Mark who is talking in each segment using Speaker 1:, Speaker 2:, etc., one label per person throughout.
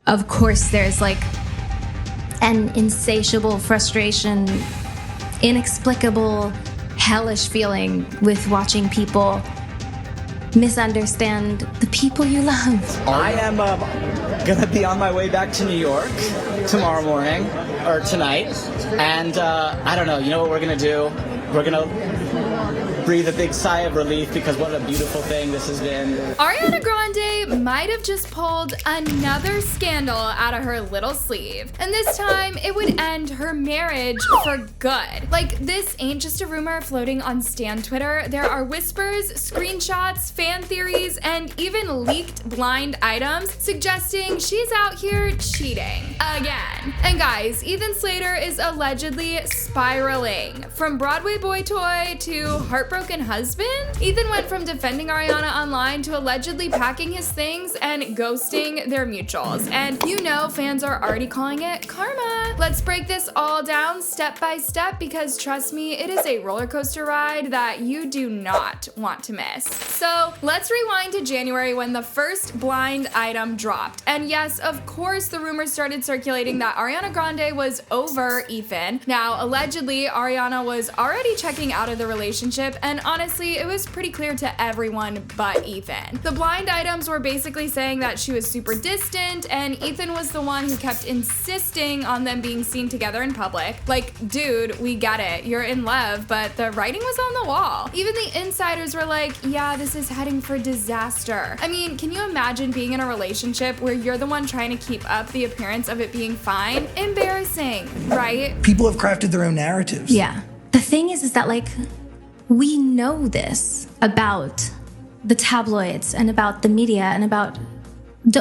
Speaker 1: Of course, there's like an insatiable frustration, inexplicable, hellish feeling with watching people misunderstand the people you love.
Speaker 2: I am gonna be on my way back to New York tomorrow morning, or tonight, and I don't know, you know what we're gonna do? We're gonna breathe a big sigh of relief, because what a beautiful thing this has been.
Speaker 3: Ariana Grande might have just pulled another scandal out of her little sleeve. And this time, it would end her marriage for good. Like, this ain't just a rumor floating on Stan Twitter. There are whispers, screenshots, fan theories, and even leaked blind items suggesting she's out here cheating again. And guys, Ethan Slater is allegedly spiraling. From Broadway boy toy to heartbroken husband, Ethan went from defending Ariana online to allegedly packing his things and ghosting their mutuals. And you know, fans are already calling it karma. Let's break this all down step by step, because trust me, it is a roller coaster ride that you do not want to miss. So let's rewind to January, when the first blind item dropped. And yes, of course, the rumors started circulating that Ariana Grande was over Ethan. Now, allegedly, Ariana was already checking out of the relationship, and honestly, it was pretty clear to everyone but Ethan. The blind items were basically saying that she was super distant, and Ethan was the one who kept insisting on them being seen together in public. Like, dude, we get it, you're in love, but the writing was on the wall. Even the insiders were like, yeah, this is heading for disaster. I mean, can you imagine being in a relationship where you're the one trying to keep up the appearance of it being fine? Embarrassing, right?
Speaker 4: People have crafted their own narratives.
Speaker 1: Yeah. The thing is that, like, we know this about the tabloids and about the media and about,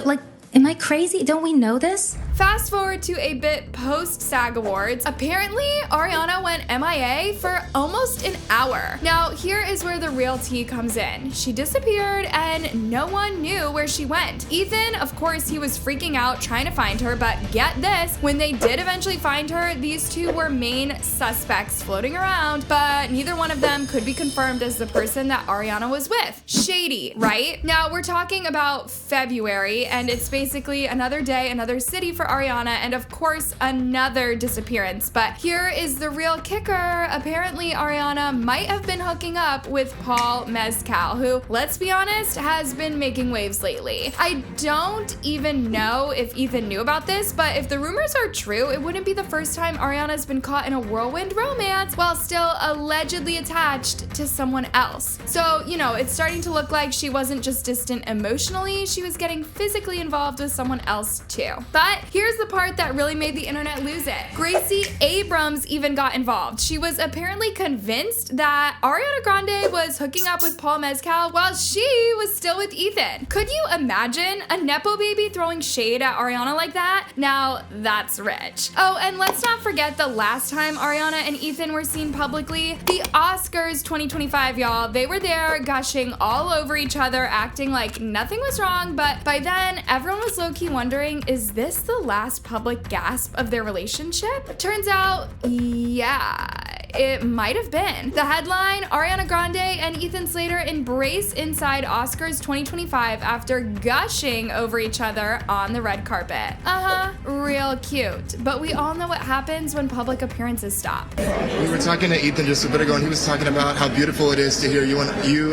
Speaker 1: like, am I crazy? Don't we know this?
Speaker 3: Fast forward to a bit post-SAG Awards. Apparently, Ariana went MIA for almost an hour. Now, here is where the real tea comes in. She disappeared and no one knew where she went. Ethan, of course, he was freaking out trying to find her, but get this, when they did eventually find her, these two were main suspects floating around, but neither one of them could be confirmed as the person that Ariana was with. Shady, right? Now, we're talking about February, and it's basically another day, another city for Ariana, and of course another disappearance. But here is the real kicker. Apparently Ariana might have been hooking up with Paul Mescal, who, let's be honest, has been making waves lately. I don't even know if Ethan knew about this, but if the rumors are true, it wouldn't be the first time Ariana's been caught in a whirlwind romance while still allegedly attached to someone else. So, you know, it's starting to look like she wasn't just distant emotionally, she was getting physically involved with someone else too. But here's the part that really made the internet lose it. Gracie Abrams even got involved. She was apparently convinced that Ariana Grande was hooking up with Paul Mescal while she was still with Ethan. Could you imagine a Nepo baby throwing shade at Ariana like that? Now, that's rich. Oh, and let's not forget the last time Ariana and Ethan were seen publicly, the Oscars 2025, y'all. They were there gushing all over each other, acting like nothing was wrong, but by then, everyone was low-key wondering, is this the last public gasp of their relationship? Turns out, yeah, it might have been. The headline, Ariana Grande and Ethan Slater embrace inside Oscars 2025 after gushing over each other on the red carpet. Real cute. But we all know what happens when public appearances stop.
Speaker 5: We were talking to Ethan just a bit ago, and he was talking about how beautiful it is to hear you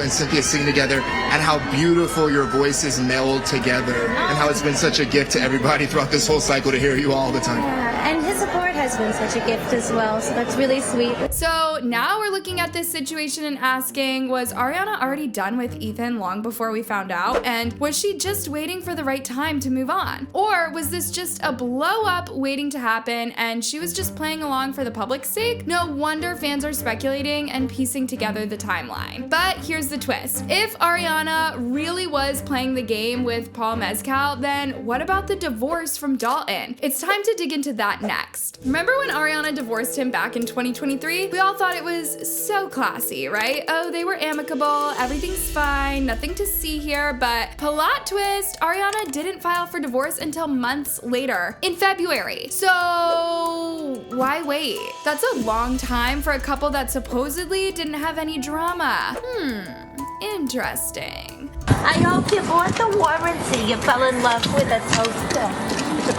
Speaker 5: and Cynthia sing together, and how beautiful your voices meld together, and how it's been such a gift to everybody throughout this whole cycle to hear you all the time.
Speaker 6: Yeah, and his support has been such a gift as well, so that's really sweet.
Speaker 3: So now we're looking at this situation and asking, was Ariana already done with Ethan long before we found out? And was she just waiting for the right time to move on? Or was this just a blow up waiting to happen and she was just playing along for the public's sake? No wonder fans are speculating and piecing together the timeline. But here's the twist. If Ariana really was playing the game with Paul Mescal, then what about the divorce from Dalton? It's time to dig into that next. Remember when Ariana divorced him back in 2023? We all thought it was so classy, right? Oh, they were amicable, everything's fine, nothing to see here, but plot twist, Ariana didn't file for divorce until months later, in February. So why wait? That's a long time for a couple that supposedly didn't have any drama. Interesting.
Speaker 6: I hope you bought the warranty. You fell in love with a toaster.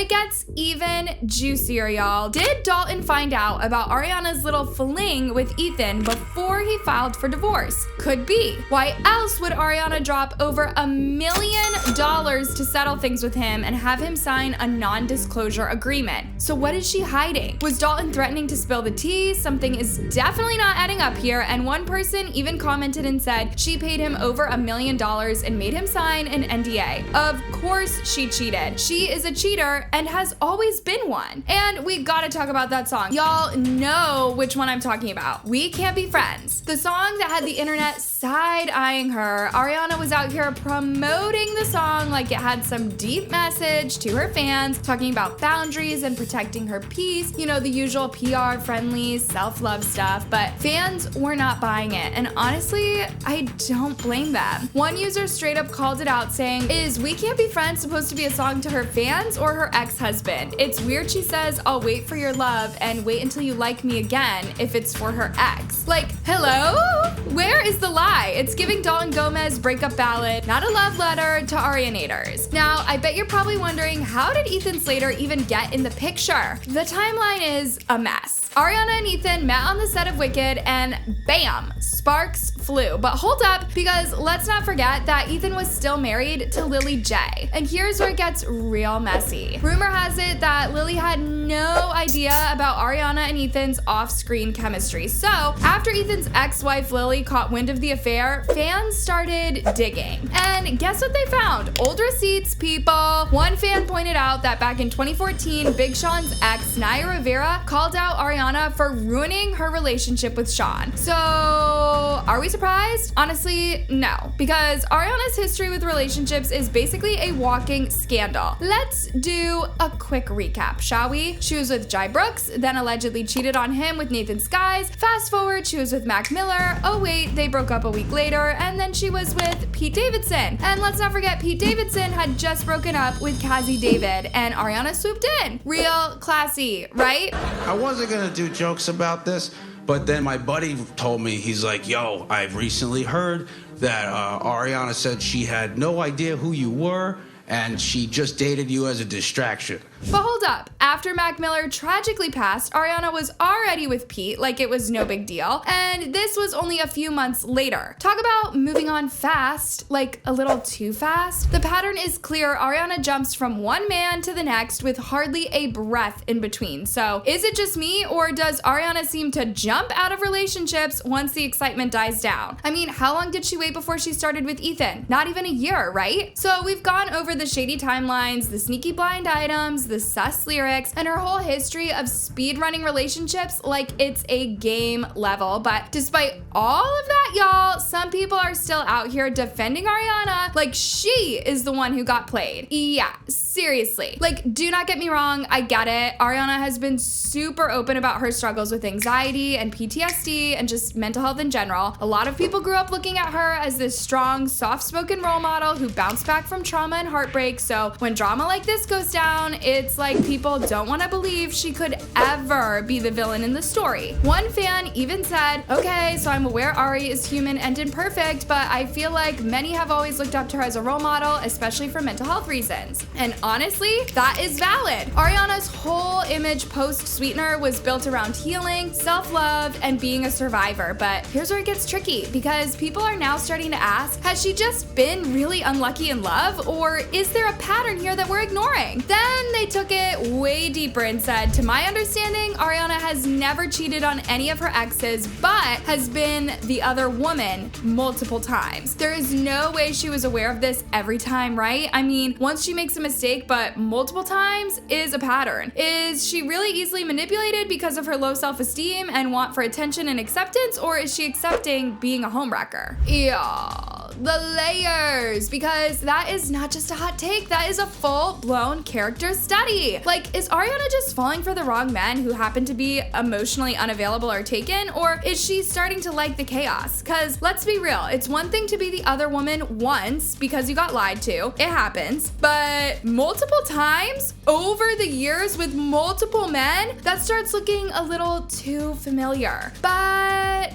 Speaker 3: it gets even juicier, y'all. Did Dalton find out about Ariana's little fling with Ethan before he filed for divorce? Could be. Why else would Ariana drop over $1 million to settle things with him and have him sign a non-disclosure agreement? So what is she hiding? Was Dalton threatening to spill the tea? Something is definitely not adding up here, and one person even commented and said she paid him over $1 million and made him sign an NDA. Of course she cheated. She is a cheater and has always been one. And we gotta talk about that song. Y'all know which one I'm talking about. We Can't Be Friends. The song that had the internet side-eyeing her. Ariana was out here promoting the song like it had some deep message to her fans, talking about boundaries and protecting her peace, you know, the usual PR-friendly, self-love stuff, but fans were not buying it, and honestly, I don't blame them. One user straight up called it out saying, "Is We Can't Be Friends supposed to be a song to her fans or her ex-husband? It's weird she says, 'I'll wait for your love and wait until you like me again' if it's for her ex." Like, hello? Where is the lie? It's giving Dalton Gomez breakup ballad, not a love letter to Arianators. Now, I bet you're probably wondering, how did Ethan Slater even get in the picture? The timeline is a mess. Ariana and Ethan met on the set of Wicked and bam, sparks flew. But hold up, because let's not forget that Ethan was still married to Lily J. And here's where it gets real messy. Rumor has it that Lily had no idea about Ariana and Ethan's off-screen chemistry. So after Ethan's ex-wife Lily caught wind of the affair, fans started digging. And guess what they found? Old receipts, people. One fan pointed out that back in 2014, Big Sean's ex, Naya Rivera, called out Ariana for ruining her relationship with Sean. So are we surprised? Honestly, no, because Ariana's history with relationships is basically a walking scandal. Let's do a quick recap, shall we? She was with Jai Brooks, then allegedly cheated on him with Nathan Skies. Fast forward, she was with Mac Miller. Oh wait, they broke up a week later, and then she was with Pete Davidson. And let's not forget, Pete Davidson had just broken up with Cassie David, and Ariana swooped in. Real classy, right?
Speaker 7: I wasn't gonna do jokes about this, but then my buddy told me, he's like, "Yo, I've recently heard that Ariana said she had no idea who you were and she just dated you as a distraction."
Speaker 3: But hold up, after Mac Miller tragically passed, Ariana was already with Pete like it was no big deal, and this was only a few months later. Talk about moving on fast, like a little too fast. The pattern is clear. Ariana jumps from one man to the next with hardly a breath in between. So is it just me, or does Ariana seem to jump out of relationships once the excitement dies down? I mean, how long did she wait before she started with Ethan? Not even a year, right? So we've gone over the shady timelines, the sneaky blind items, the sus lyrics, and her whole history of speedrunning relationships like it's a game level. But despite all of that, y'all, some people are still out here defending Ariana like she is the one who got played. Yeah, seriously. Like, do not get me wrong, I get it. Ariana has been super open about her struggles with anxiety and PTSD and just mental health in general. A lot of people grew up looking at her as this strong, soft-spoken role model who bounced back from trauma and heartbreak. So when drama like this goes down, it's like people don't want to believe she could ever be the villain in the story. One fan even said, "Okay, so I'm aware Ari is human and imperfect, but I feel like many have always looked up to her as a role model, especially for mental health reasons." And honestly, that is valid. Ariana's whole image post-Sweetener was built around healing, self-love, and being a survivor. But here's where it gets tricky, because people are now starting to ask, has she just been really unlucky in love, or is there a pattern here that we're ignoring? Then they took it way deeper and said, to my understanding, Ariana has never cheated on any of her exes, but has been the other woman multiple times. There is no way she was aware of this every time, right? I mean, once she makes a mistake, but multiple times is a pattern. Is she really easily manipulated because of her low self-esteem and want for attention and acceptance, or is she accepting being a homewrecker? Y'all, the layers, because that is not just a hot take, that is a full-blown character study. Like, is Ariana just falling for the wrong men who happen to be emotionally unavailable or taken, or is she starting to like the chaos? Because let's be real, it's one thing to be the other woman once because you got lied to, it happens, but multiple times over the years with multiple men, that starts looking a little too familiar. But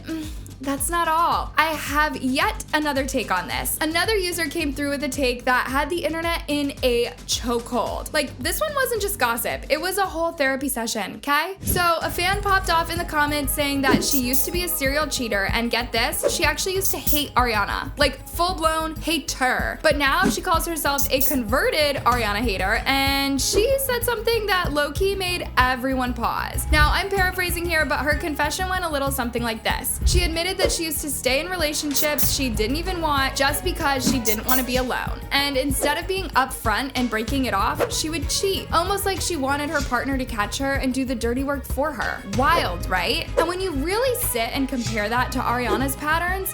Speaker 3: that's not all. I have yet another take on this. Another user came through with a take that had the internet in a chokehold. Like, this one wasn't just gossip, it was a whole therapy session, okay? So a fan popped off in the comments saying that she used to be a serial cheater, and get this, she actually used to hate Ariana, like full-blown hater. But now she calls herself a converted Ariana hater, and she said something that low-key made everyone pause. Now, I'm paraphrasing here, but her confession went a little something like this. She admitted that she used to stay in relationships she didn't even want just because she didn't want to be alone. And instead of being upfront and breaking it off, she would cheat, almost like she wanted her partner to catch her and do the dirty work for her. Wild, right? And when you really sit and compare that to Ariana's patterns,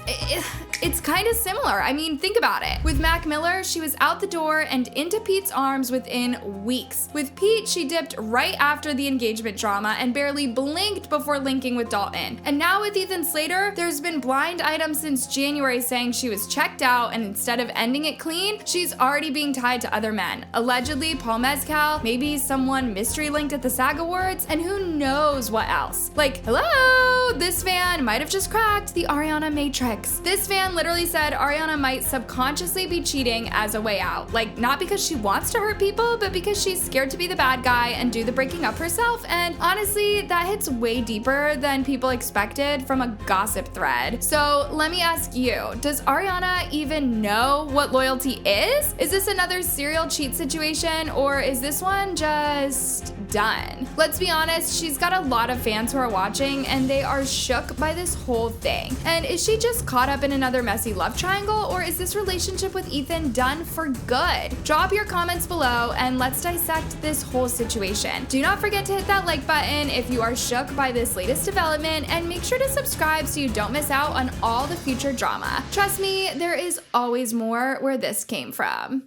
Speaker 3: it's kind of similar. I mean, think about it. With Mac Miller, she was out the door and into Pete's arms within weeks. With Pete, she dipped right after the engagement drama and barely blinked before linking with Dalton. And now with Ethan Slater, there's been blind items since January saying she was checked out, and instead of ending it clean, she's already being tied to other men. Allegedly, Paul Mescal, maybe someone mystery linked at the SAG Awards, and who knows what else. Like, hello, this fan might have just cracked the Ariana Matrix. This fan literally said Ariana might subconsciously be cheating as a way out. Like, not because she wants to hurt people, but because she's scared to be the bad guy and do the breaking up herself. And honestly, that hits way deeper than people expected from a gossip thread. So let me ask you, does Ariana even know what loyalty is? Is this another serial cheat situation, or is this one just done? Let's be honest, she's got a lot of fans who are watching, and they are shook by this whole thing. And is she just caught up in another messy love triangle, or is this relationship with Ethan done for good? Drop your comments below and let's dissect this whole situation. Do not forget to hit that like button if you are shook by this latest development, and make sure to subscribe so you don't miss out on all the future drama. Trust me, there is always more where this came from.